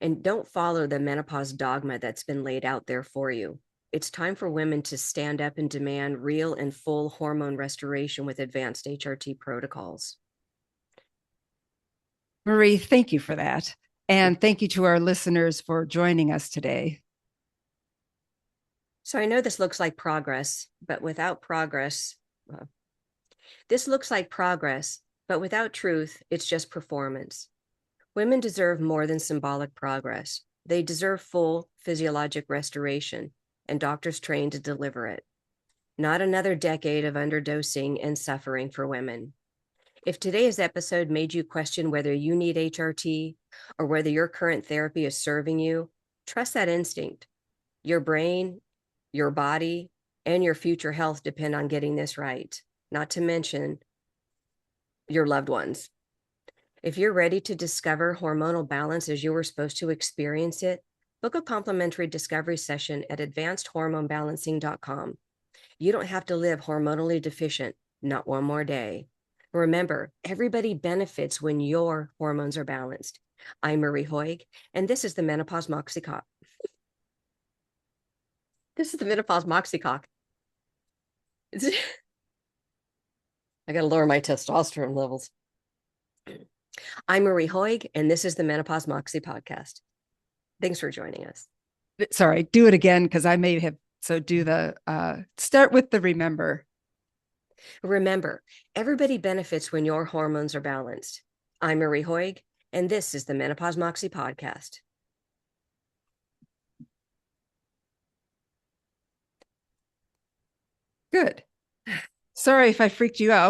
And don't follow the menopause dogma that's been laid out there for you. It's time for women to stand up and demand real and full hormone restoration with advanced HRT protocols. Marie, thank you for that. And thank you to our listeners for joining us today. So I know this looks like progress, but without progress, this looks like progress, but without truth, it's just performance. Women deserve more than symbolic progress. They deserve full physiologic restoration, and doctors trained to deliver it. Not another decade of underdosing and suffering for women. If today's episode made you question whether you need HRT or whether your current therapy is serving you, trust that instinct. Your brain, your body, and your future health depend on getting this right, not to mention your loved ones. If you're ready to discover hormonal balance as you were supposed to experience it, book a complimentary discovery session at advancedhormonebalancing.com. You don't have to live hormonally deficient, not one more day. Remember, everybody benefits when your hormones are balanced. I'm Marie Hoäg, and this is the MeNoPause Moxie Cock. This is the MeNoPause Moxie Cock. I got to lower my testosterone levels. I'm Marie Hoäg, and this is the MeNoPause Moxie podcast. Thanks for joining us. Sorry, do it again because I may have. So do the start with the remember. Remember, everybody benefits when your hormones are balanced. I'm Marie Hoäg, and this is the MeNoPause Moxie podcast. Good. Sorry if I freaked you out.